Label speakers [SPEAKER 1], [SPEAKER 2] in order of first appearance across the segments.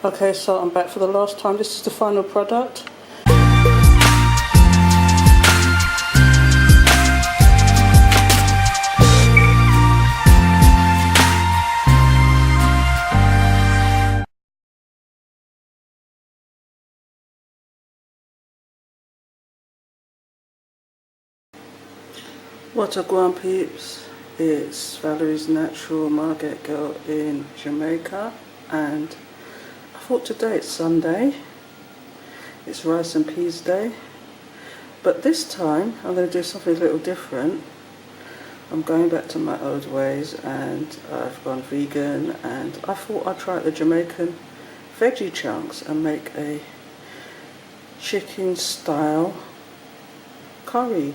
[SPEAKER 1] Okay, so I'm back for the last time. This is the final product. What's up, Guam peeps? It's Valerie's Natural Margate girl in Jamaica, and I thought today it's Sunday. It's rice and peas day, but this time I'm going to do something a little different. I'm going back to my old ways, and I've gone vegan, and I thought I'd try the Jamaican veggie chunks and make a chicken style curry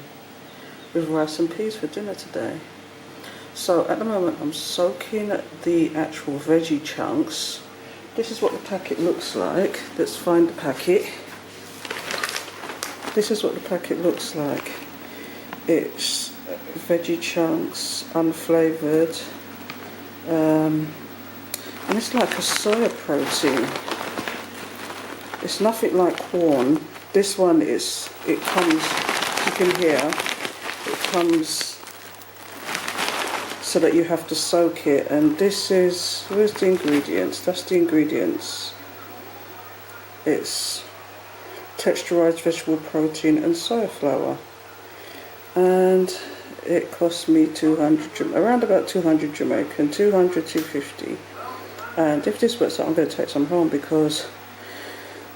[SPEAKER 1] with rice and peas for dinner today. So at the moment I'm soaking the actual veggie chunks. This is what the packet looks like. Let's find the packet. This is what the packet looks like. It's veggie chunks, unflavoured, and it's like a soya protein. It's nothing like corn. This one is, it comes, you can hear, it comes so that you have to soak it, and this is, where's the ingredients? That's the ingredients. It's texturized vegetable protein and soya flour, and it cost me 200, around about 200 Jamaican, 200, 250. And if this works out, I'm going to take some home, because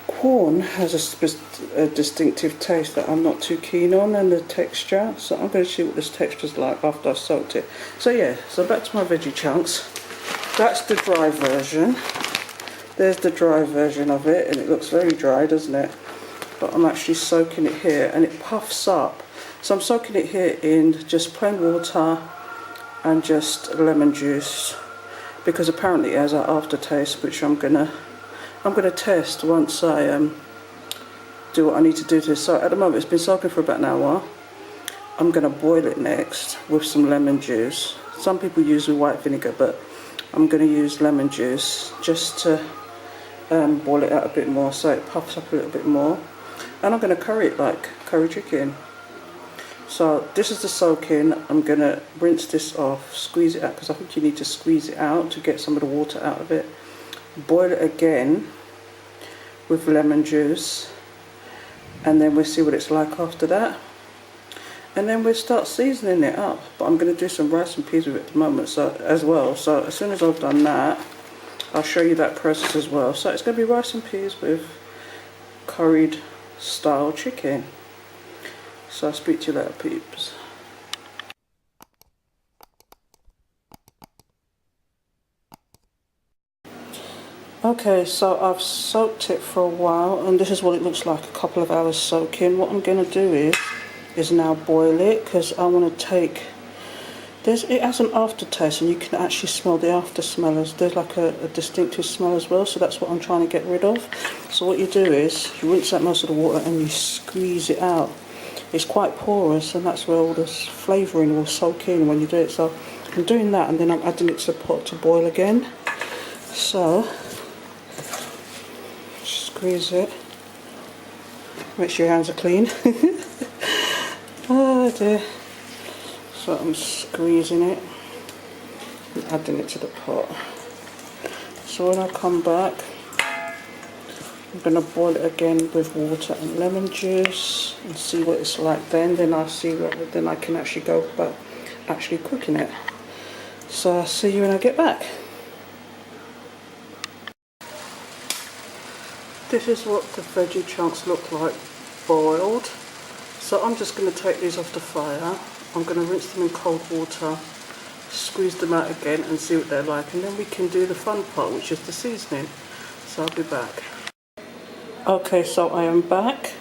[SPEAKER 1] corn has a distinctive taste that I'm not too keen on, and the texture, so I'm going to see what this texture's like after I've soaked it. So yeah, so back to my veggie chunks. That's the dry version. There's the dry version of it, and it looks very dry, doesn't it? But I'm actually soaking it here, and it puffs up. So I'm soaking it here in just plain water and just lemon juice, because apparently it has an aftertaste, which I'm gonna test once I do what I need to do to this. So at the moment it's been soaking for about an hour. I'm gonna boil it next with some lemon juice. Some people use white vinegar, but I'm gonna use lemon juice just to boil it out a bit more so it puffs up a little bit more. And I'm gonna curry it like curry chicken. So this is the soaking. I'm gonna rinse this off, squeeze it out, because I think you need to squeeze it out to get some of the water out of it. Boil it again with lemon juice, and then we'll see what it's like after that, and then we'll start seasoning it up. But I'm going to do some rice and peas with it at the moment, so as well. So as soon as I've done that, I'll show you that process as well. So it's going to be rice and peas with curried style chicken. So I'll speak to you later, peeps. Okay, so I've soaked it for a while, and this is what it looks like a couple of hours soaking. What I'm going to do is now boil it, because I want to take, it has an aftertaste, and you can actually smell the after smellers. There's like a distinctive smell as well, so that's what I'm trying to get rid of. So what you do is you rinse out most of the water and you squeeze it out. It's quite porous, and that's where all this flavouring will soak in when you do it. So I'm doing that, and then I'm adding it to the pot to boil again. So squeeze it. Make sure your hands are clean. Oh dear. So I'm squeezing it and adding it to the pot. So when I come back, I'm going to boil it again with water and lemon juice and see what it's like then. Then I'll see what, then I can actually go about actually cooking it. So I'll see you when I get back. This is what the veggie chunks look like boiled. So I'm just going to take these off the fire. I'm going to rinse them in cold water, squeeze them out again and see what they're like, and then we can do the fun part, which is the seasoning. So I'll be back. Okay, so I am back,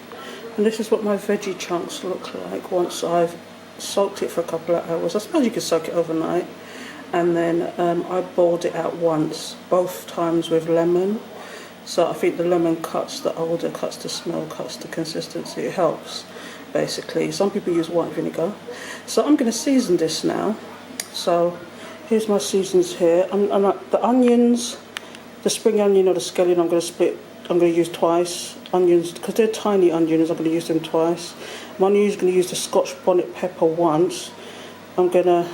[SPEAKER 1] and this is what my veggie chunks look like once I've soaked it for a couple of hours. I suppose you could soak it overnight. And then I boiled it out once, both times with lemon. So I think the lemon cuts the odour, cuts the smell, cuts the consistency. It helps, basically. Some people use white vinegar. So I'm going to season this now. So here's my seasons here. The onions The spring onion or the scallion I'm going to use twice. Onions, because they're tiny onions, I'm going to use them twice. One is going to use the Scotch bonnet pepper once. I'm going to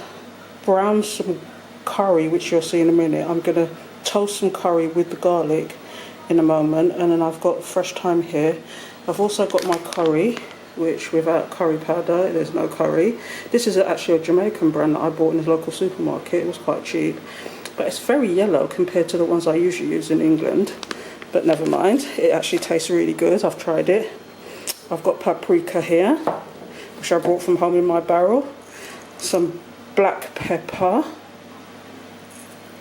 [SPEAKER 1] brown some curry, which you'll see in a minute. I'm going to toast some curry with the garlic in a moment, and then I've got fresh thyme here. I've also got my curry, which without curry powder, there's no curry. This is actually a Jamaican brand that I bought in the local supermarket. It was quite cheap, but it's very yellow compared to the ones I usually use in England. But never mind, it actually tastes really good. I've tried it. I've got paprika here, which I brought from home in my barrel. Some black pepper,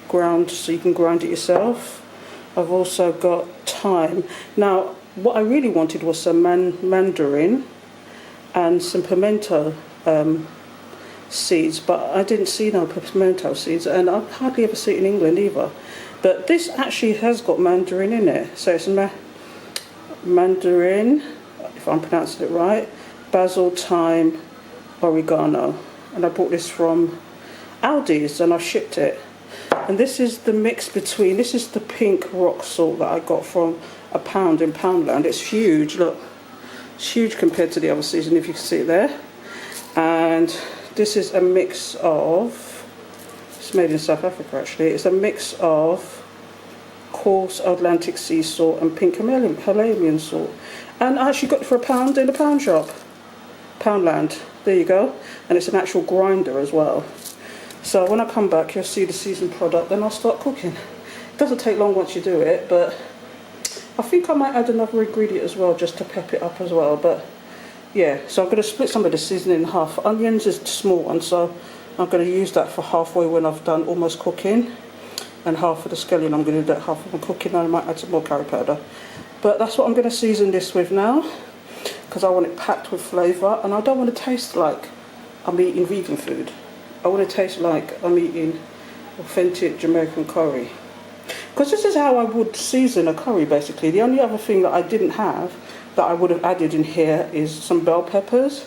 [SPEAKER 1] ground so you can grind it yourself. I've also got thyme. Now, what I really wanted was some mandarin and some pimento seeds, but I didn't see no pimento seeds, and I hardly ever see it in England either. But this actually has got mandarin in it, so it's mandarin, if I'm pronouncing it right, basil, thyme, oregano, and I bought this from Aldi's and I shipped it. And this is the mix between, this is the pink rock salt that I got from a pound in Poundland. It's huge, look, it's huge compared to the other season, if you can see it there. And this is a mix of, it's made in South Africa actually, it's a mix of coarse Atlantic sea salt and pink Himalayan salt. And I actually got it for £1 in a pound shop, Poundland, there you go. And it's an actual grinder as well. So when I come back, you'll see the seasoned product, then I'll start cooking. It doesn't take long once you do it, but I think I might add another ingredient as well, just to pep it up as well. But yeah, so I'm going to split some of the seasoning in half. Onions is the small one, so I'm going to use that for halfway when I've done almost cooking. And half of the scallion, I'm going to do that half of my cooking, and I might add some more curry powder. But that's what I'm going to season this with now, because I want it packed with flavour, and I don't want to taste like I'm eating vegan food. I want to taste like I'm eating authentic Jamaican curry. Because this is how I would season a curry basically. The only other thing that I didn't have that I would have added in here is some bell peppers.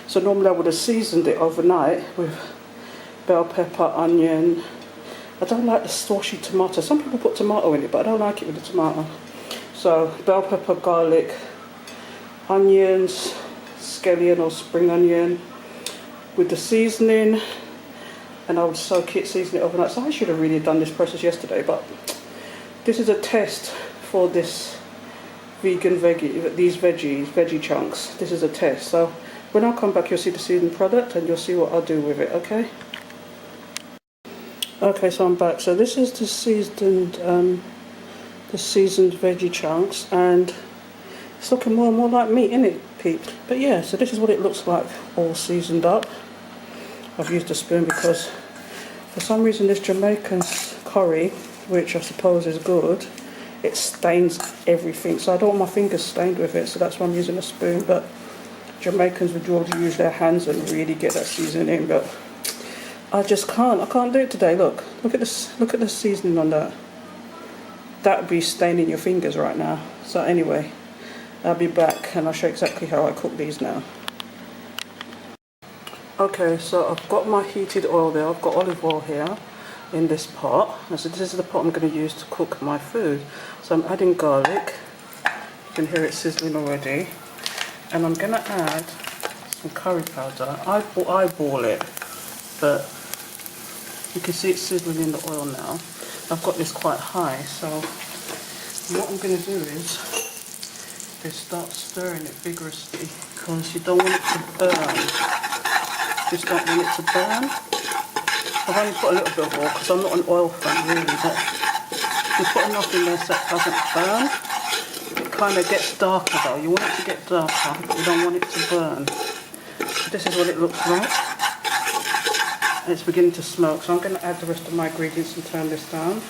[SPEAKER 1] So normally I would have seasoned it overnight with bell pepper, onion. I don't like the squashy tomato. Some people put tomato in it, but I don't like it with the tomato. So bell pepper, garlic, onions, scallion or spring onion with the seasoning. And I would season it overnight. So I should have really done this process yesterday, but this is a test for this vegan veggie, these veggie chunks. This is a test. So when I come back, you'll see the seasoned product and you'll see what I'll do with it, okay? Okay, so I'm back. So this is the seasoned veggie chunks, and it's looking more and more like meat, isn't it, peeps? But yeah, so this is what it looks like all seasoned up. I've used a spoon because for some reason this Jamaican curry, which I suppose is good, it stains everything. So I don't want my fingers stained with it, so that's why I'm using a spoon. But Jamaicans would usually use their hands and really get that seasoning in, but I just can't. I can't do it today. Look at this. Look at the seasoning on that. That would be staining your fingers right now. So anyway, I'll be back and I'll show you exactly how I cook these now. Okay, so I've got my heated oil there. I've got olive oil here in this pot. And so this is the pot I'm going to use to cook my food. So I'm adding garlic. You can hear it sizzling already. And I'm going to add some curry powder. I eyeball it, but you can see it sizzling in the oil now. I've got this quite high, so what I'm going to do is start stirring it vigorously, because you don't want it to burn. Just don't want it to burn. I've only put a little bit of oil because I'm not an oil fan really, but you put enough in there so it doesn't burn. It kind of gets darker though. You want it to get darker, but you don't want it to burn. So this is what it looks like. And it's beginning to smoke, so I'm going to add the rest of my ingredients and turn this down.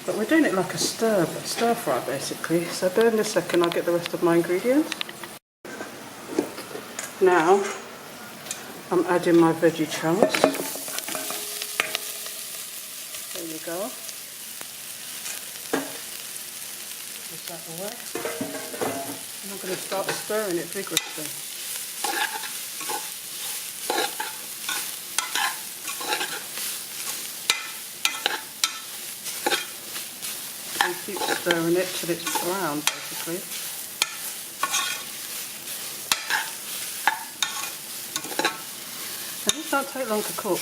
[SPEAKER 1] But we're doing it like a stir fry basically. So bear in a second, I'll get the rest of my ingredients. Now, I'm adding my veggie chunks. There you go. Push that away. And I'm going to start stirring it vigorously. stirring it till it's brown, basically. And these don't take long to cook.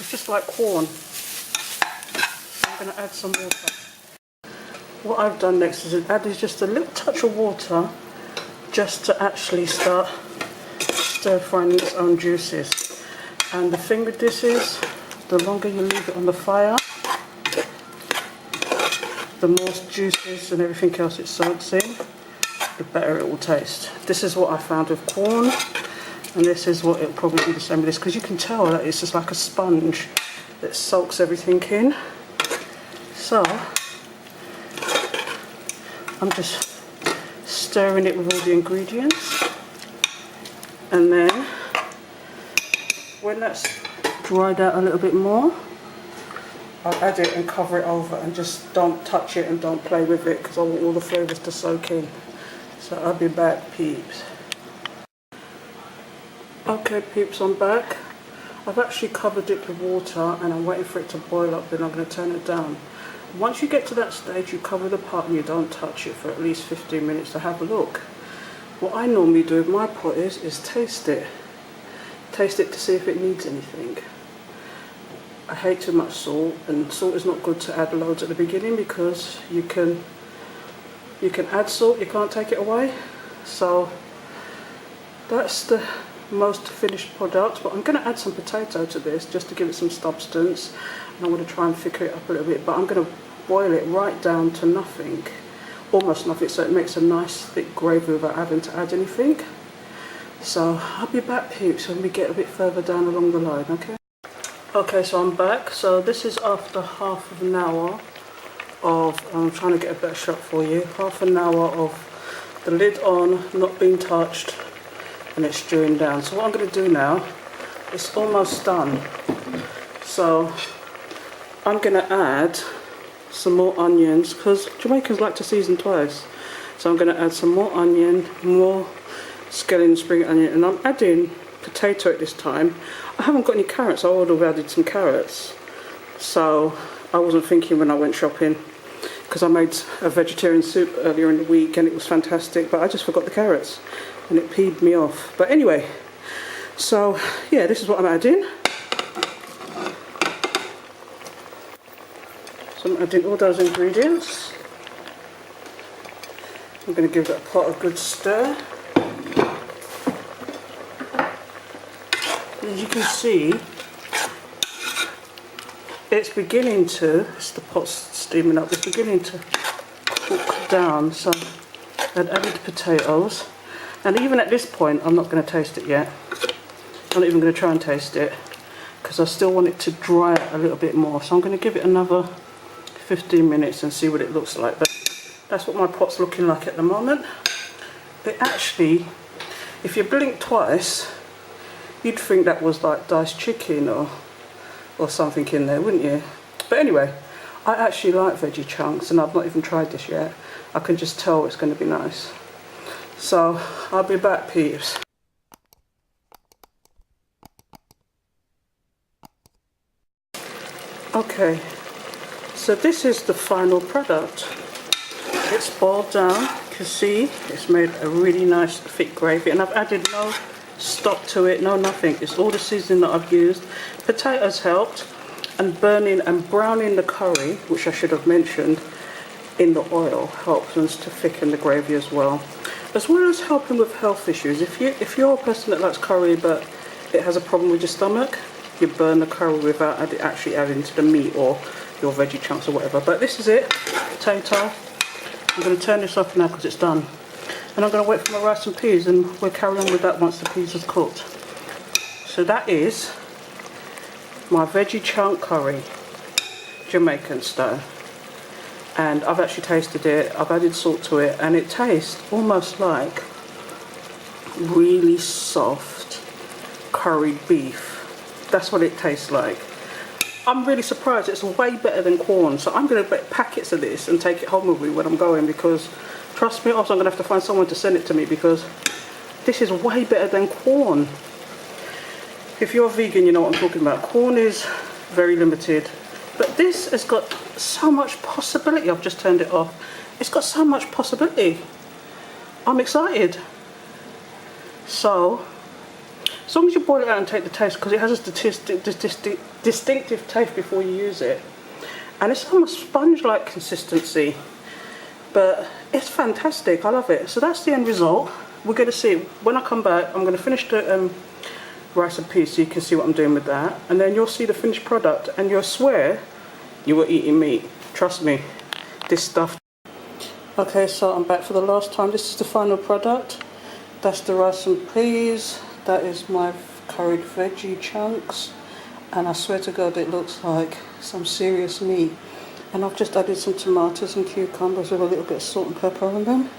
[SPEAKER 1] It's just like corn. So I'm going to add some water. What I've done next is added just a little touch of water just to actually start stir frying its own juices. And the thing with this is, the longer you leave it on the fire, the more juices and everything else it soaks in, the better it will taste. This is what I found with corn, and this is what it'll probably be the same with this, because you can tell that it's just like a sponge that soaks everything in. So I'm just stirring it with all the ingredients, and then when that's dried out a little bit more, I'll add it and cover it over, and just don't touch it and don't play with it, because I want all the flavours to soak in. So I'll be back, peeps. Okay peeps, I'm back. I've actually covered it with water and I'm waiting for it to boil up, then I'm going to turn it down. Once you get to that stage, you cover the pot and you don't touch it for at least 15 minutes to have a look. What I normally do with my pot is taste it. Taste it to see if it needs anything. I hate too much salt, and salt is not good to add loads at the beginning, because you can add salt, you can't take it away. So that's the most finished product, but I'm going to add some potato to this just to give it some substance, and I'm going to try and thicken it up a little bit, but I'm going to boil it right down to nothing, almost nothing, so it makes a nice thick gravy without having to add anything. So I'll be back, peeps, when we get a bit further down along the line, okay? Okay, so I'm back. So this is after half of an hour of, I'm trying to get a better shot for you, half an hour of the lid on, not being touched, and it's stewing down. So what I'm going to do now, it's almost done. So I'm going to add some more onions, because Jamaicans like to season twice. So I'm going to add some more onion, more scallion spring onion, and I'm adding potato at this time. I haven't got any carrots. I would have added some carrots. So I wasn't thinking when I went shopping, because I made a vegetarian soup earlier in the week and it was fantastic, but I just forgot the carrots and it peed me off. But anyway, so yeah, this is what I'm adding. So I'm adding all those ingredients. I'm going to give that pot a good stir. As you can see, it's beginning to, the pot's steaming up, it's beginning to cook down. So I've added the potatoes, and even at this point I'm not going to taste it yet. I'm not even going to try and taste it, because I still want it to dry out a little bit more. So I'm going to give it another 15 minutes and see what it looks like. But that's what my pot's looking like at the moment. It actually, if you blink twice, you'd think that was like diced chicken or something in there, wouldn't you? But anyway, I actually like veggie chunks, and I've not even tried this yet. I can just tell it's going to be nice. So I'll be back, peeps. Okay, so this is the final product. It's boiled down. You can see it's made a really nice thick gravy, and I've added no stock to it, no nothing. It's all the seasoning that I've used. Potatoes helped, and burning and browning the curry, which I should have mentioned, in the oil helps us to thicken the gravy as well as helping with health issues. If you're a person that likes curry but it has a problem with your stomach, you burn the curry without actually adding to the meat or your veggie chunks or whatever. But this is it, potato. I'm going to turn this off now because it's done. And I'm going to wait for my rice and peas, and we'll carry on with that once the peas are cooked. So that is my veggie chunk curry, Jamaican style. And I've actually tasted it, I've added salt to it, and it tastes almost like really soft curried beef. That's what it tastes like. I'm really surprised. It's way better than corn. So I'm going to get packets of this and take it home with me when I'm going, because trust me, also I'm going to have to find someone to send it to me, because this is way better than corn. If you're vegan, you know what I'm talking about. Corn is very limited, but this has got so much possibility. I've just turned it off. It's got so much possibility. I'm excited. So, as long as you boil it out and take the taste, because it has a distinctive taste before you use it. And it's almost sponge-like consistency. But it's fantastic. I love it. So that's the end result. We're going to see, when I come back, I'm going to finish the rice and peas so you can see what I'm doing with that. And then you'll see the finished product and you'll swear you were eating meat. Trust me, this stuff. Okay, so I'm back for the last time. This is the final product. That's the rice and peas. That is my curried veggie chunks. And I swear to God, it looks like some serious meat. And I've just added some tomatoes and cucumbers with a little bit of salt and pepper on them.